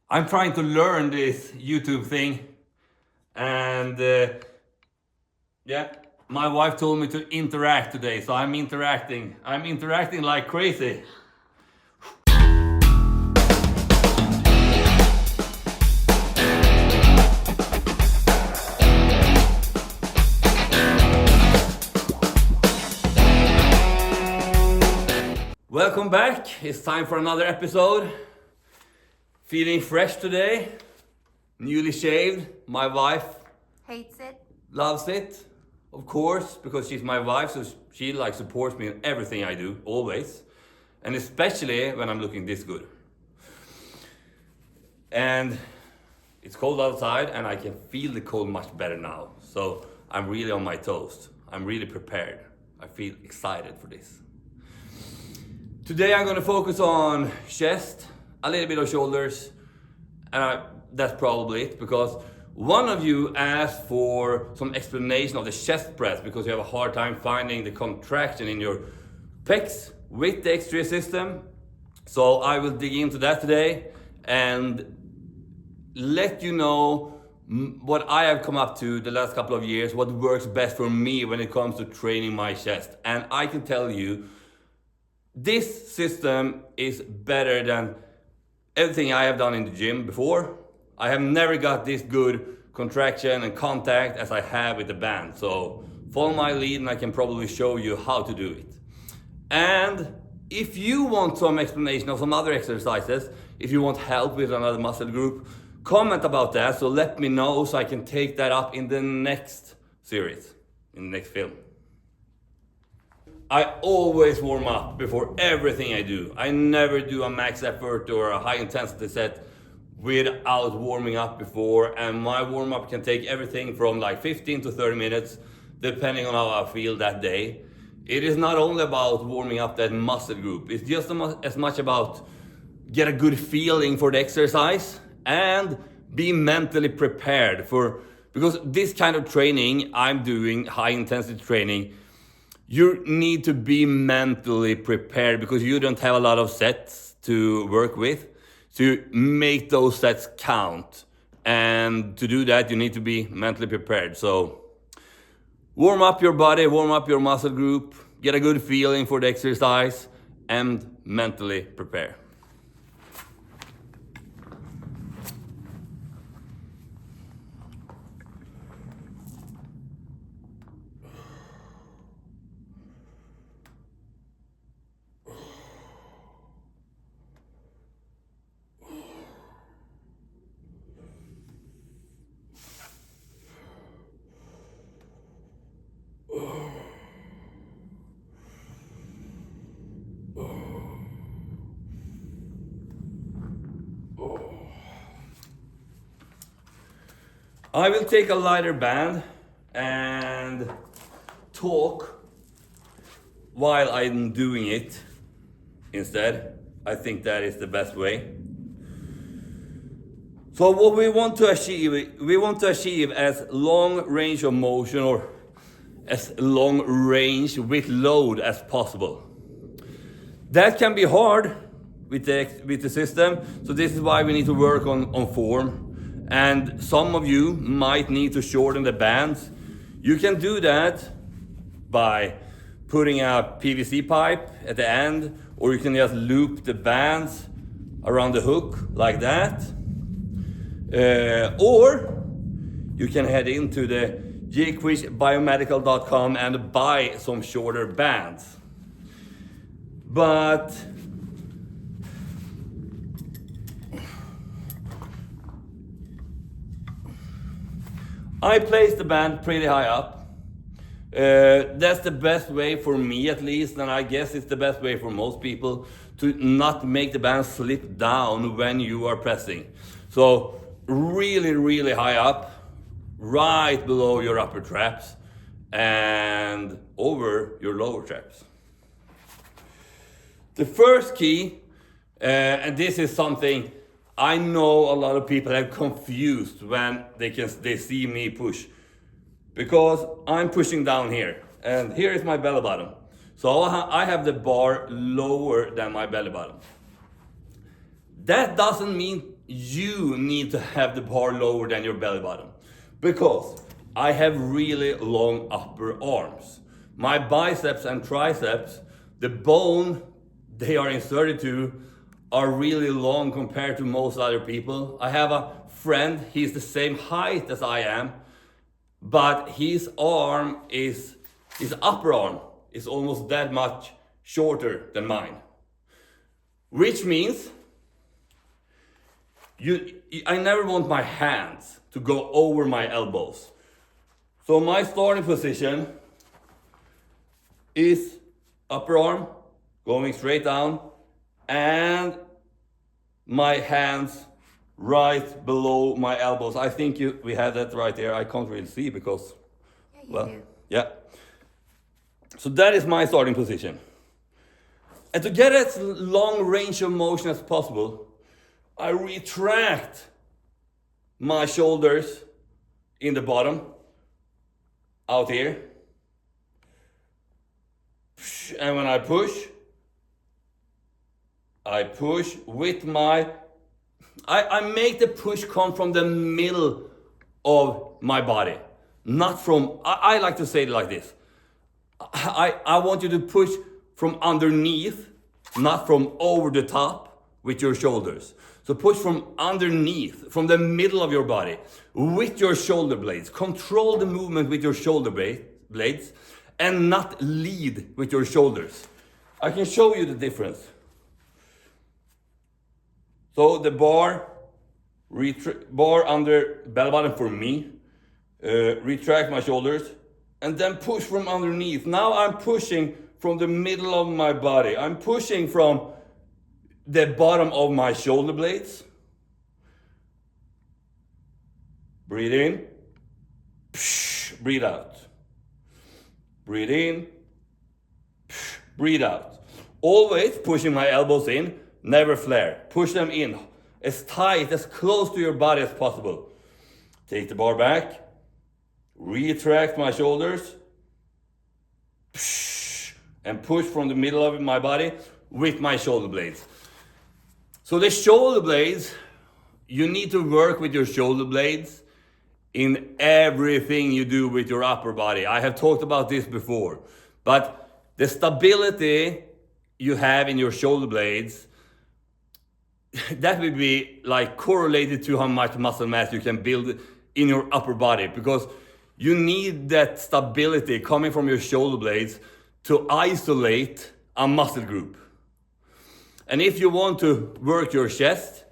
I'm trying to learn this YouTube thing, and yeah, my wife told me to interact today, so I'm interacting. I'm interacting like crazy. Welcome back. It's time for another episode. Feeling fresh today, newly shaved. My wife Hates it. loves it, of course, because she's my wife, so she supports me in everything I do, always, and especially when I'm looking this good. And it's cold outside, and I can feel the cold much better now. So I'm really on my toes. I'm really prepared. I feel excited for this. Today I'm going to focus on chest, a little bit of shoulders, and that's probably it, because one of you asked for some explanation of the chest press because you have a hard time finding the contraction in your pecs with the X3 system. So I will dig into that today and let you know what I have come up to the last couple of years, what works best for me when it comes to training my chest. And I can tell you, this system is better than everything I have done in the gym before. I have never got this good contraction and contact as I have with the band. So follow my lead and I can probably show you how to do it. And if you want some explanation of some other exercises, if you want help with another muscle group, comment about that, so let me know so I can take that up in the next series, in the next film. I always warm up before everything I do. I never do a max effort or a high intensity set without warming up before, and my warm up can take everything from like 15 to 30 minutes depending on how I feel that day. It is not only about warming up that muscle group, it's just as much about get a good feeling for the exercise and be mentally prepared for, because this kind of training I'm doing, high intensity training, you need to be mentally prepared because you don't have a lot of sets to work with. To make those sets count. And to do that, you need to be mentally prepared. So warm up your body, warm up your muscle group, get a good feeling for the exercise, and mentally prepare. I will take a lighter band and talk while I'm doing it instead. I think that is the best way. So what we want to achieve as long range of motion or as long range with load as possible. That can be hard with the system, so this is why we need to work on form. And some of you might need to shorten the bands. You can do that by putting a PVC pipe at the end, or you can just loop the bands around the hook like that. Or you can head into the jquishbiomedical.com and buy some shorter bands. But I place the band pretty high up. That's the best way for me, at least, and I guess it's the best way for most people to not make the band slip down when you are pressing. So really, really high up, right below your upper traps and over your lower traps. The first key, and this is something I know a lot of people are confused when they see me push, because I'm pushing down here, and here is my belly button. So I have the bar lower than my belly button. That doesn't mean you need to have the bar lower than your belly button, because I have really long upper arms. My biceps and triceps, the bone they are inserted to, are really long compared to most other people. I have a friend, he's the same height as I am, but his upper arm is almost that much shorter than mine. Which means I never want my hands to go over my elbows. So my starting position is upper arm going straight down and my hands right below my elbows. I think we have that right there. I can't really see because, well, yeah. So that is my starting position. And to get as long range of motion as possible, I retract my shoulders in the bottom, out here. And when I push with my, I make the push come from the middle of my body, not from, I like to say it like this. I want you to push from underneath, not from over the top with your shoulders. So push from underneath, from the middle of your body, with your shoulder blades. Control the movement with your shoulder blades and not lead with your shoulders. I can show you the difference. So the bar under belly button for me, retract my shoulders, and then push from underneath. Now I'm pushing from the middle of my body. I'm pushing from the bottom of my shoulder blades. Breathe in, breathe out. Breathe in, breathe out. Always pushing my elbows in, never flare. Push them in as tight, as close to your body as possible. Take the bar back, retract my shoulders, and push from the middle of my body with my shoulder blades. So the shoulder blades, you need to work with your shoulder blades in everything you do with your upper body. I have talked about this before, but the stability you have in your shoulder blades, that will be like correlated to how much muscle mass you can build in your upper body, because you need that stability coming from your shoulder blades to isolate a muscle group. And if you want to work your chest,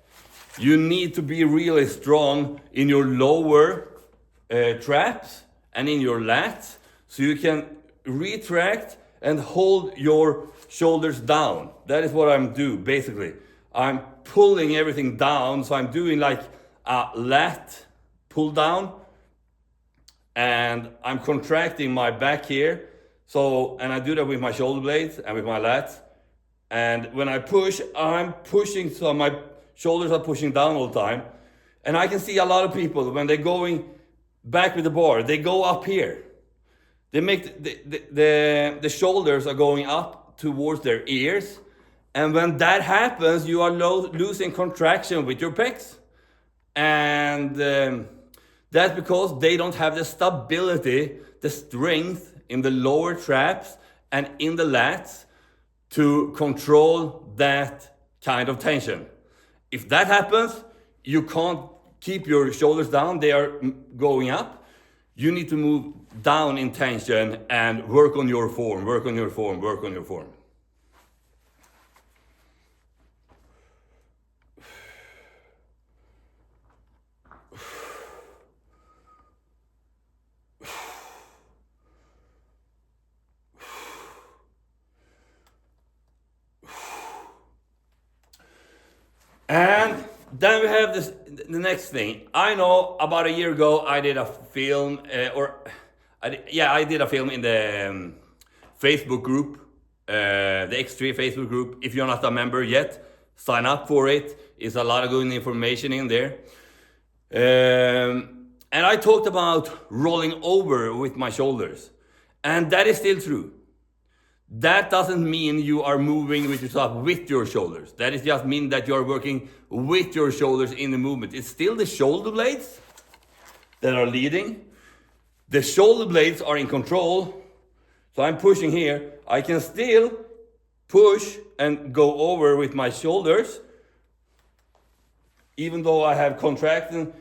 you need to be really strong in your lower traps and in your lats, so you can retract and hold your shoulders down. That is what I'm doing basically. I'm pulling everything down, so I'm doing like a lat pull down, and I'm contracting my back here. So, and I do that with my shoulder blades and with my lats. And when I push, I'm pushing, so my shoulders are pushing down all the time. And I can see a lot of people, when they're going back with the bar, they go up here. They make the shoulders are going up towards their ears. And when that happens, you are losing contraction with your pecs. And that's because they don't have the stability, the strength in the lower traps and in the lats to control that kind of tension. If that happens, you can't keep your shoulders down, they are going up. You need to move down in tension and work on your form, work on your form, work on your form. And then we have the next thing. I know about a year ago I did a film, I did a film in the Facebook group, the X3 Facebook group. If you're not a member yet, sign up for it. It's a lot of good information in there. And I talked about rolling over with my shoulders. And that is still true. That doesn't mean you are moving with yourself with your shoulders. That is just mean that you are working with your shoulders in the movement. It's still the shoulder blades that are leading. The shoulder blades are in control. So I'm pushing here. I can still push and go over with my shoulders, even though I have contracted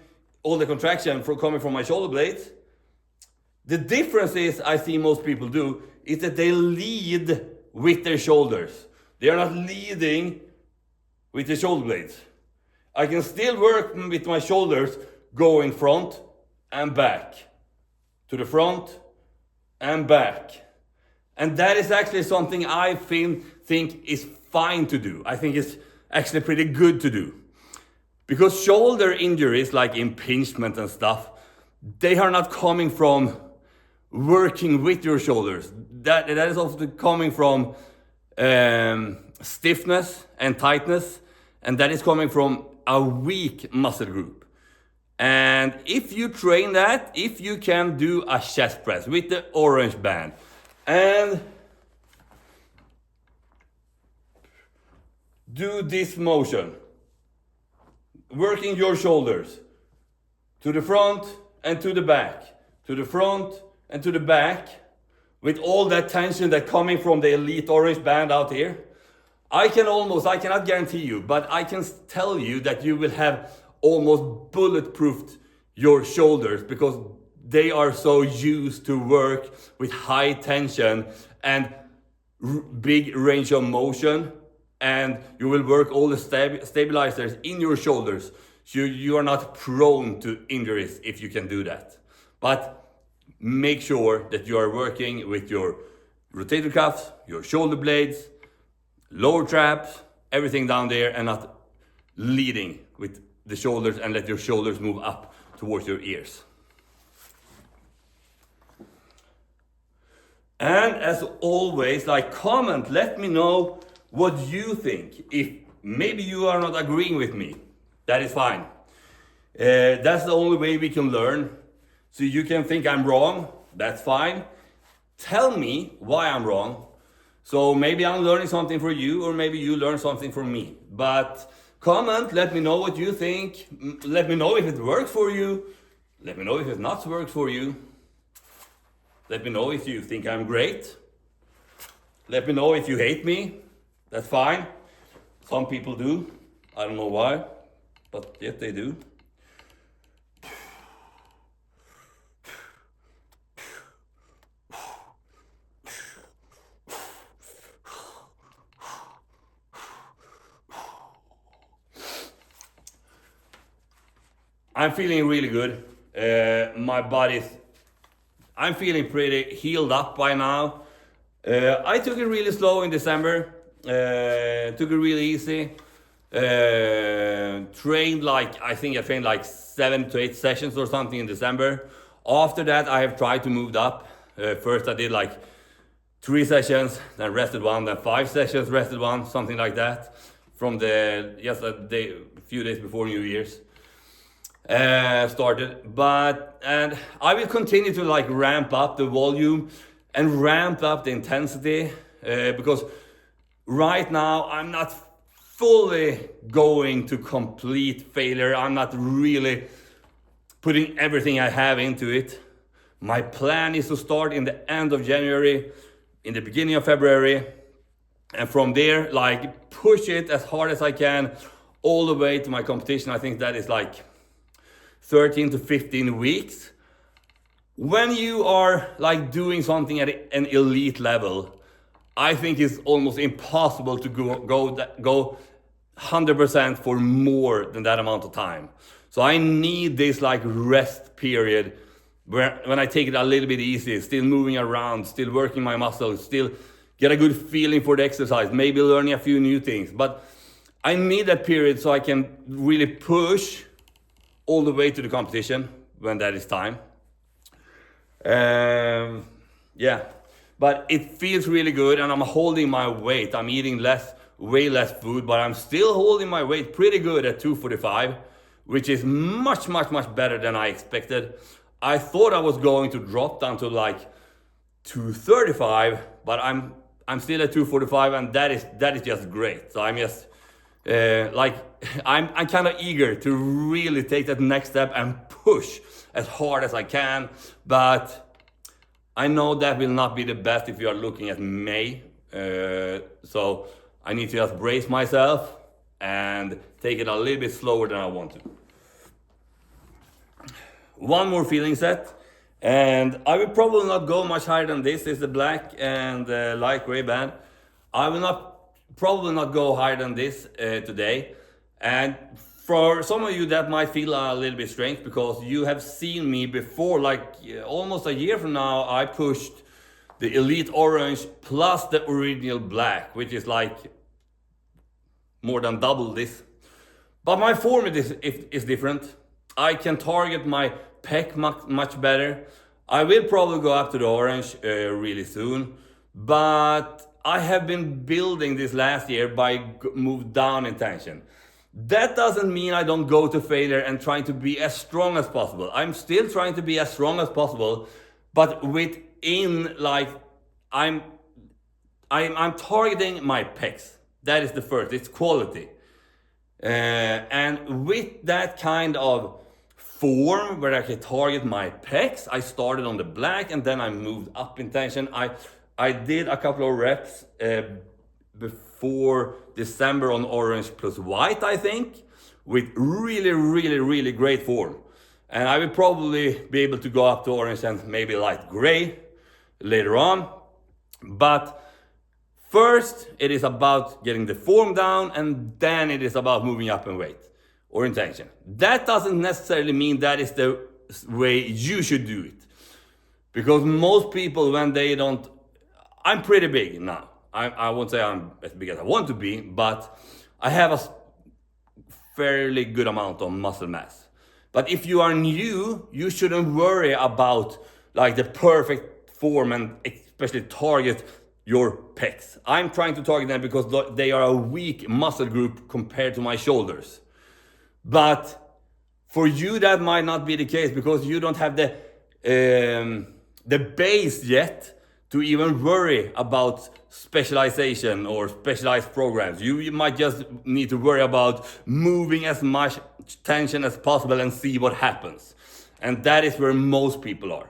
all the contraction coming from my shoulder blades. The difference is, I see most people do, is that they lead with their shoulders. They are not leading with the shoulder blades. I can still work with my shoulders going front and back, to the front and back. And that is actually something I think is fine to do. I think it's actually pretty good to do. Because shoulder injuries like impingement and stuff, they are not coming from working with your shoulders. That is often coming from stiffness and tightness, and that is coming from a weak muscle group. And if you train that, if you can do a chest press with the orange band and do this motion, working your shoulders to the front and to the back, to the front and to the back, with all that tension that coming from the elite orange band out here, I cannot guarantee you, but I can tell you that you will have almost bulletproofed your shoulders, because they are so used to work with high tension and big range of motion, and you will work all the stabilizers in your shoulders. So you are not prone to injuries if you can do that. But make sure that you are working with your rotator cuffs, your shoulder blades, lower traps, everything down there, and not leading with the shoulders and let your shoulders move up towards your ears. And as always, comment, let me know what you think. If maybe you are not agreeing with me, that is fine. That's the only way we can learn. So you can think I'm wrong, that's fine. Tell me why I'm wrong. So maybe I'm learning something for you, or maybe you learn something from me. But comment, let me know what you think. Let me know if it works for you. Let me know if it not works for you. Let me know if you think I'm great. Let me know if you hate me. That's fine. Some people do. I don't know why, but yet they do. I'm feeling really good. I'm feeling pretty healed up by now. I took it really slow in December. Took it really easy. Trained I trained 7 to 8 sessions or something in December. After that, I have tried to move up. First I did 3 sessions, then rested 1, then 5 sessions, rested 1, something like that. From a few days before New Year's. Started, and I will continue to ramp up the volume and ramp up the intensity, because right now I'm not fully going to complete failure. I'm not really putting everything I have into it. My plan is to start in the end of January, in the beginning of February, and from there push it as hard as I can all the way to my competition. I think that is 13 to 15 weeks. When you are doing something at an elite level, I think it's almost impossible to go 100% for more than that amount of time. So I need this rest period when I take it a little bit easy, still moving around, still working my muscles, still get a good feeling for the exercise, maybe learning a few new things. But I need that period so I can really push all the way to the competition when that is time. But it feels really good, and I'm holding my weight. I'm eating way less food, but I'm still holding my weight pretty good at 245, which is much better than I expected. I thought I was going to drop down to 235, but I'm I'm still at 245, and that is just great. So I'm just like I'm kind of eager to really take that next step and push as hard as I can. But I know that will not be the best if you are looking at May. So I need to just brace myself and take it a little bit slower than I want to. One more feeling set, and I will probably not go much higher than this. This is the black and light gray band. I will probably not go higher than this today. And for some of you that might feel a little bit strange, because you have seen me before, like almost a year from now, I pushed the Elite Orange plus the original black, which is like more than double this. But my form is different. I can target my pec much better. I will probably go up to the orange really soon, but I have been building this last year by move down in tension. That doesn't mean I don't go to failure and trying to be as strong as possible. I'm still trying to be as strong as possible, but within, like, I'm targeting my pecs. That is the first. It's quality, and with that kind of form where I can target my pecs, I started on the black and then I moved up in tension. I did a couple of reps before December on orange plus white, I think, with really great form. And I will probably be able to go up to orange and maybe light gray later on. But first, it is about getting the form down, and then it is about moving up in weight or in tension. That doesn't necessarily mean that is the way you should do it. Because most people, when they don't... I'm pretty big now. I won't say I'm as big as I want to be, but I have a fairly good amount of muscle mass. But if you are new, you shouldn't worry about like the perfect form and especially target your pecs. I'm trying to target them because they are a weak muscle group compared to my shoulders. But for you, that might not be the case because you don't have the base yet to even worry about specialization or specialized programs. You might just need to worry about moving as much tension as possible and see what happens. And that is where most people are.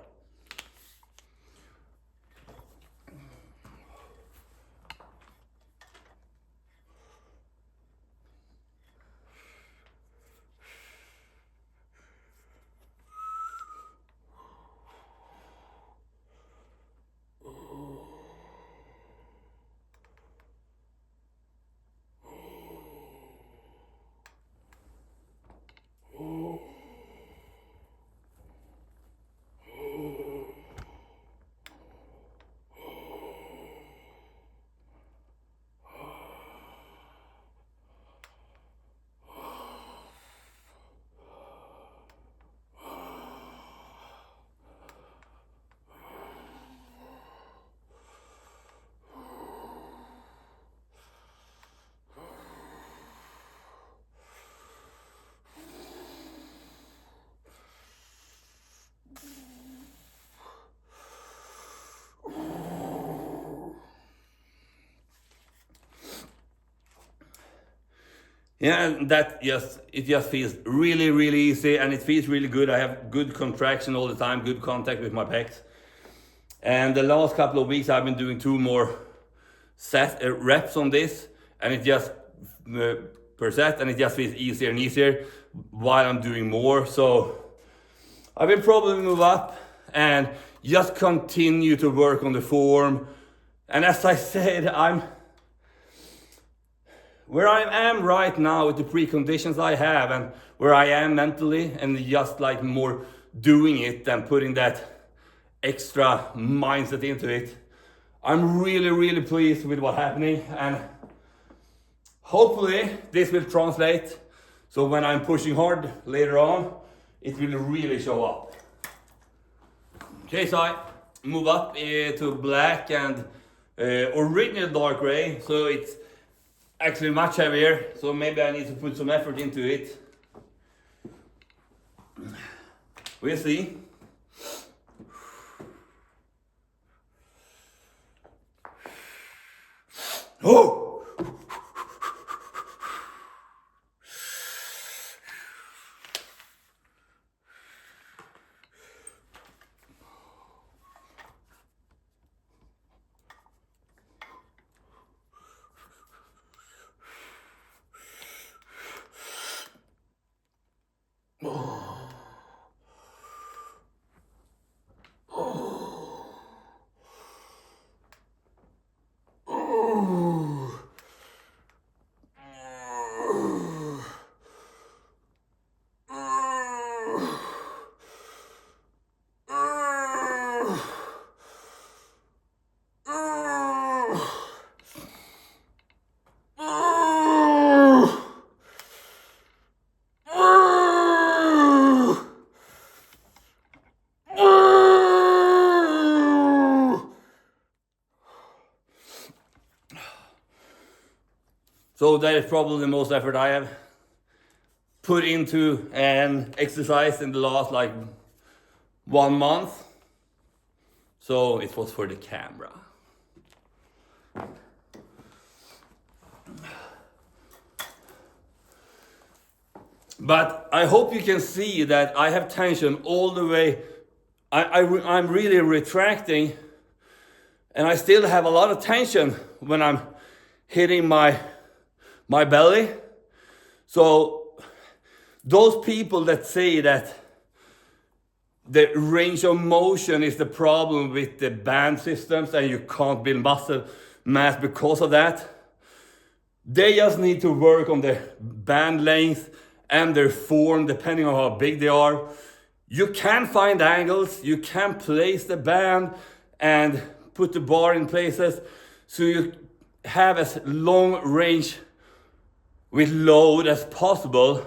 Yeah, and it just feels really easy, and it feels really good. I have good contraction all the time, good contact with my pecs. And the last couple of weeks I've been doing 2 more reps on this, and it just per set, and it just feels easier and easier while I'm doing more. So I will probably move up and just continue to work on the form. And as I said, where I am right now with the preconditions I have and where I am mentally, and just like more doing it and putting that extra mindset into it, I'm really pleased with what's happening, and hopefully this will translate so when I'm pushing hard later on, it will really show up. Okay, so I move up to black and original dark gray, so it's actually much heavier, so maybe I need to put some effort into it. We'll see. So that is probably the most effort I have put into an exercise in the last like 1 month. So it was for the camera. But I hope you can see that I have tension all the way. I'm really retracting, and I still have a lot of tension when I'm hitting my belly. So those people that say that the range of motion is the problem with the band systems and you can't build muscle mass because of that, they just need to work on their band length and their form depending on how big they are. You can find angles, you can place the band and put the bar in places so you have as long range with load as possible.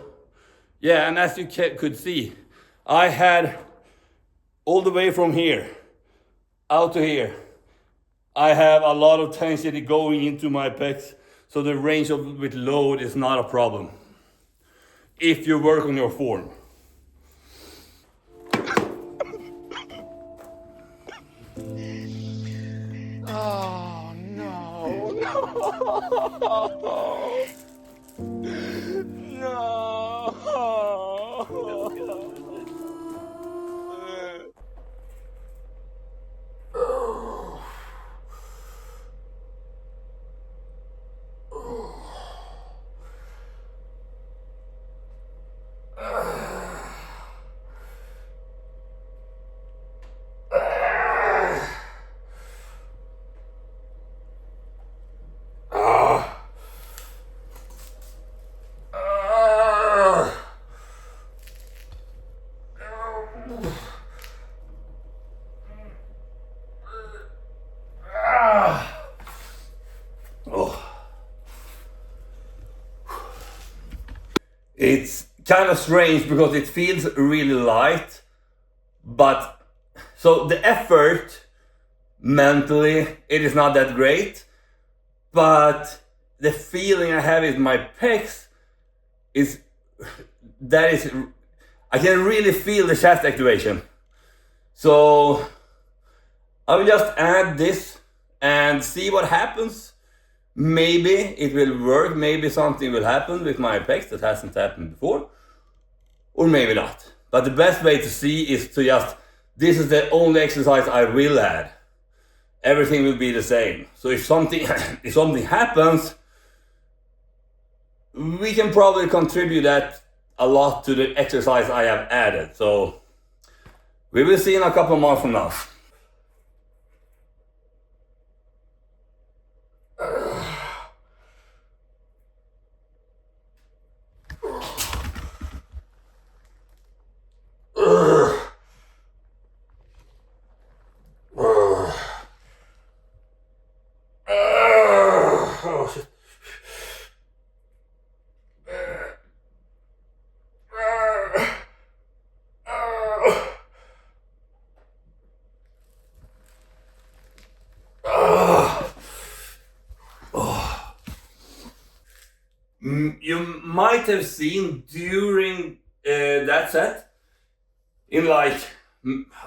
Yeah, and as you could see, I had all the way from here out to here, I have a lot of tension going into my pecs, so the range with load is not a problem if you work on your form. Oh no, It's kind of strange because it feels really light, but so the effort mentally, it is not that great, but the feeling I have in my pecs is I can really feel the chest activation. So I will just add this and see what happens. Maybe it will work, maybe something will happen with my pecs that hasn't happened before, or maybe not. But the best way to see is to this is the only exercise I will add. Everything will be the same. So if something happens, we can probably contribute that a lot to the exercise I have added. So we will see in a couple months from now. You might have seen during that set, in like,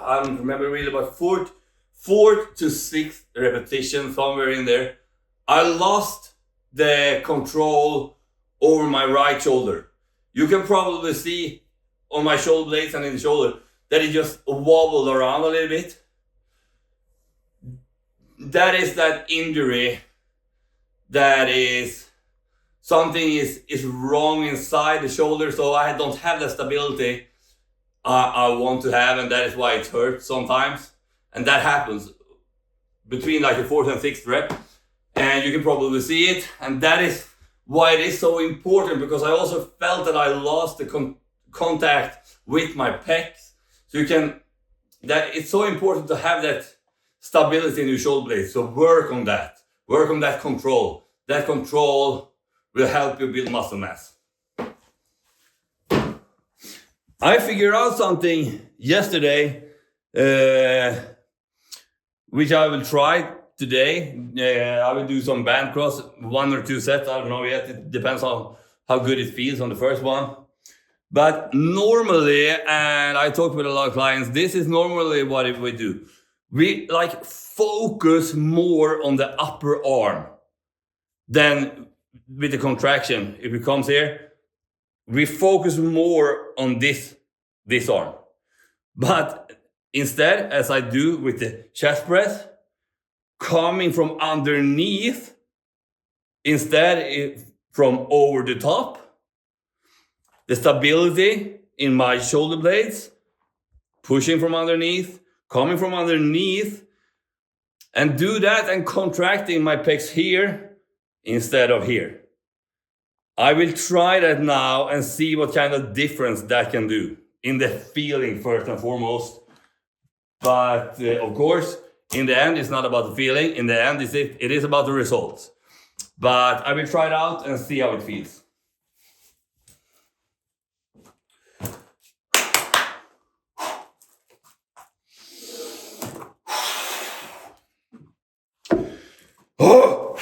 I don't remember really, but fourth to sixth repetition, somewhere in there, I lost the control over my right shoulder. You can probably see on my shoulder blades and in the shoulder that it just wobbled around a little bit. That is that injury that is something is wrong inside the shoulder, so I don't have the stability I want to have, and that is why it hurts sometimes. And that happens between like the fourth and sixth rep, and you can probably see it. And that is why it is so important, because I also felt that I lost the contact with my pecs. So you can, that it's so important to have that stability in your shoulder blades. So work on that. Work on that control. That control will help you build muscle mass. I figured out something yesterday, which I will try today. I will do some band cross, 1 or 2 sets. I don't know yet. It depends on how good it feels on the first one. But normally, and I talk with a lot of clients, this is normally what we do. We like focus more on the upper arm than with the contraction. If it comes here, we focus more on this arm. But instead, as I do with the chest press, coming from underneath, instead from over the top, the stability in my shoulder blades, pushing from underneath, coming from underneath, and do that and contracting my pecs here instead of here. I will try that now and see what kind of difference that can do in the feeling first and foremost. But of course, in the end, it's not about the feeling. In the end, it is about the results. But I will try it out and see how it feels. Oh!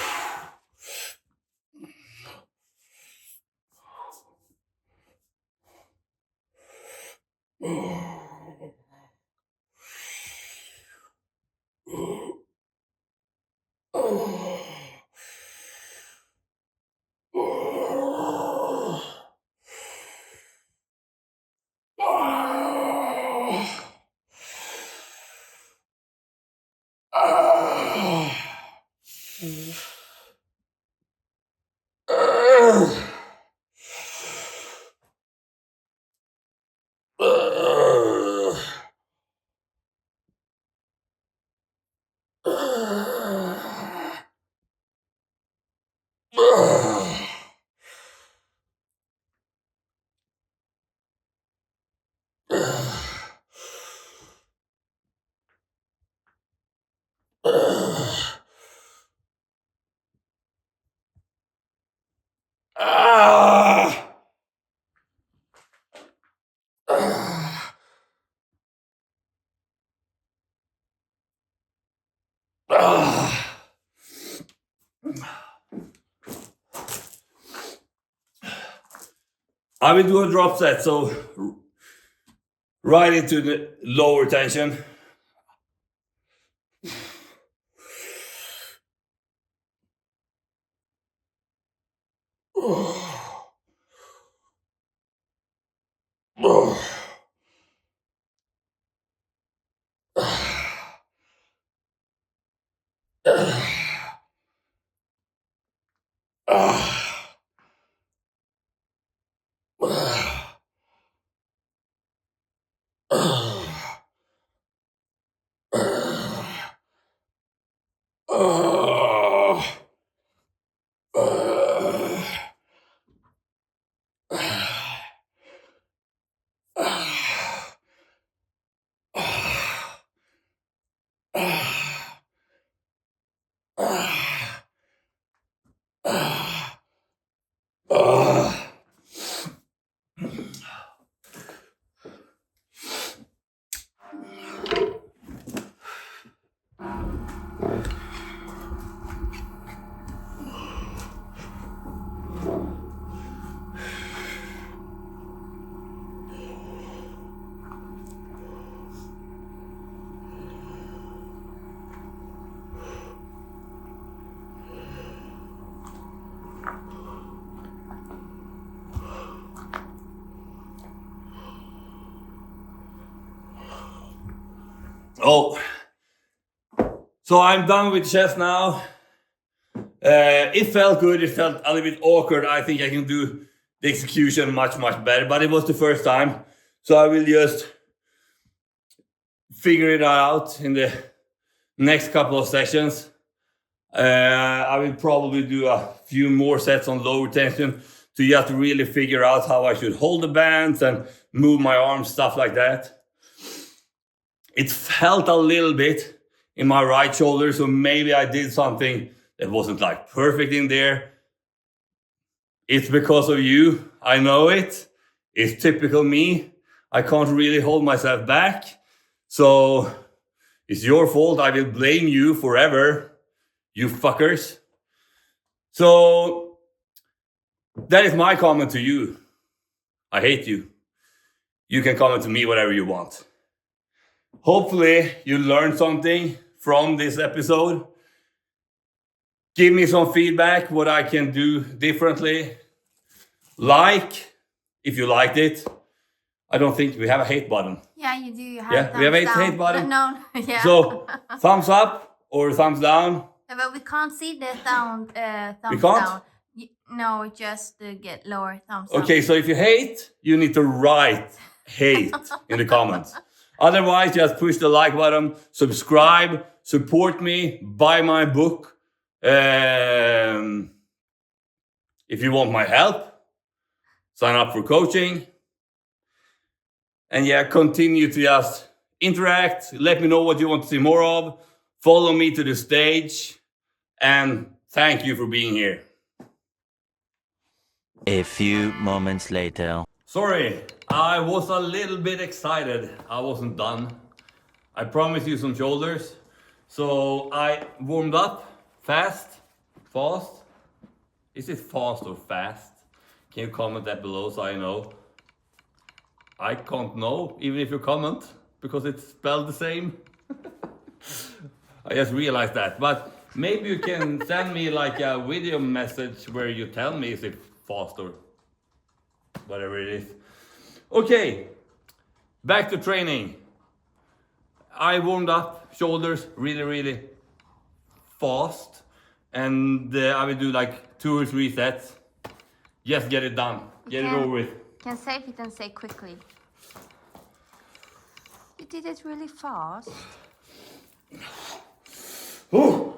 I will do a drop set, so right into the lower tension. Oh, so I'm done with chest now. It felt good. It felt a little bit awkward. I think I can do the execution much better, but it was the first time. So I will just figure it out in the next couple of sessions. I will probably do a few more sets on lower tension to just really figure out how I should hold the bands and move my arms, stuff like that. It felt a little bit in my right shoulder, so maybe I did something that wasn't like perfect in there. It's because of you, I know it. It's typical me. I can't really hold myself back. So it's your fault. I will blame you forever, you fuckers. So that is my comment to you. I hate you. You can comment to me whatever you want. Hopefully you learned something from this episode. Give me some feedback, what I can do differently. Like, if you liked it. I don't think we have a hate button. Yeah, you do. You have Yeah, we have a thumbs down. hate button. No, yeah. So, thumbs up or thumbs down. Yeah, but we can't see the thumbs We can't? down. No, just get lower thumbs up. Okay, so if you hate, you need to write hate in the comments. Otherwise, just push the like button, subscribe, support me, buy my book. If you want my help, sign up for coaching. And yeah, continue to just interact. Let me know what you want to see more of. Follow me to the stage. And thank you for being here. A few moments later. Sorry, I was a little bit excited. I wasn't done. I promised you some shoulders. So I warmed up fast. Is it fast or fast? Can you comment that below so I know? I can't know, even if you comment, because it's spelled the same. I just realized that. But maybe you can send me like a video message where you tell me if it's fast or whatever it is. Okay, back to training. I warmed up shoulders really fast. And I will do like 2 or 3 sets. Just get it done. Get it over with. Can save it and say quickly. You did it really fast. Ooh.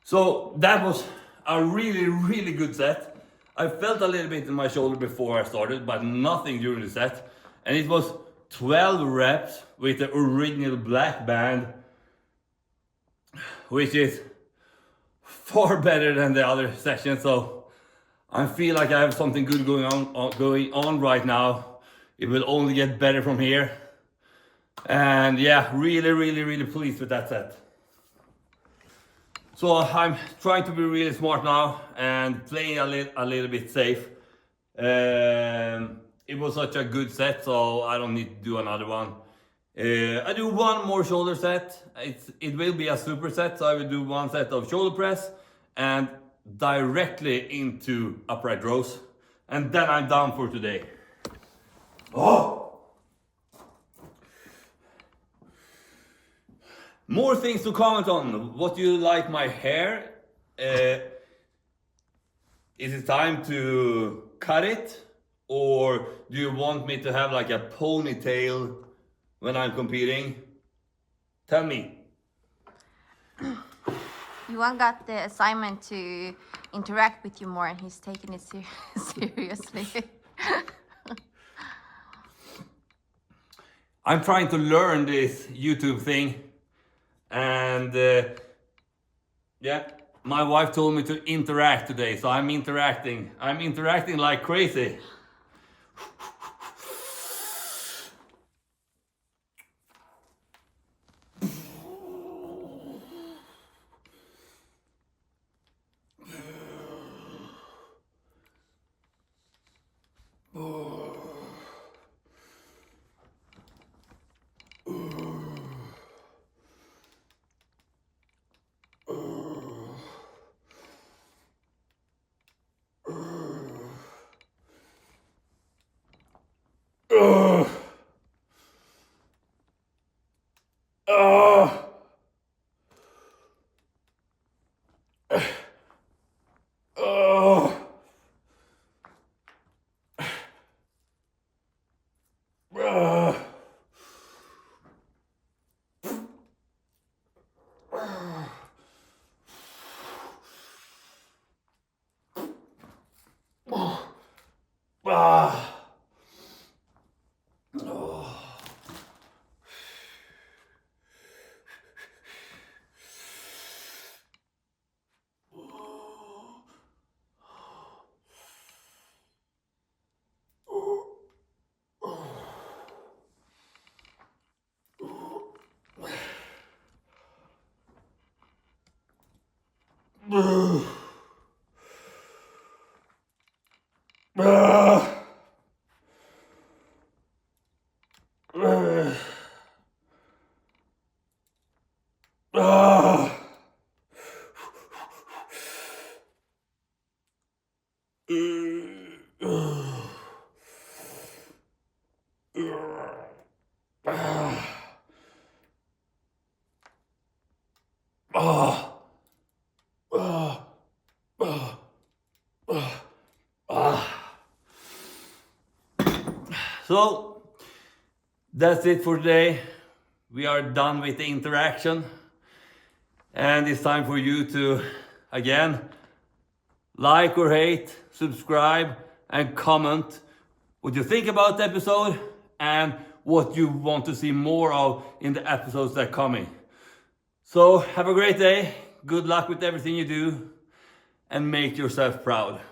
So that was a really good set. I felt a little bit in my shoulder before I started, but nothing during the set. And it was 12 reps with the original black band, which is far better than the other session. So I feel like I have something good going on right now. It will only get better from here. And yeah, really pleased with that set. So I'm trying to be really smart now and playing a little bit safe. It was such a good set, so I don't need to do another one. I do one more shoulder set. It will be a superset, so I will do 1 set of shoulder press and directly into upright rows. And then I'm done for today. Oh! More things to comment on. What do you like my hair? Is it time to cut it? Or do you want me to have like a ponytail when I'm competing? Tell me. Johan got the assignment to interact with you more and he's taking it seriously. I'm trying to learn this YouTube thing, and yeah, my wife told me to interact today, so I'm interacting. I'm interacting like crazy. So that's it for today. We are done with the interaction, and it's time for you to again like or hate, subscribe, and comment what you think about the episode and what you want to see more of in the episodes that are coming. So have a great day, good luck with everything you do, and make yourself proud.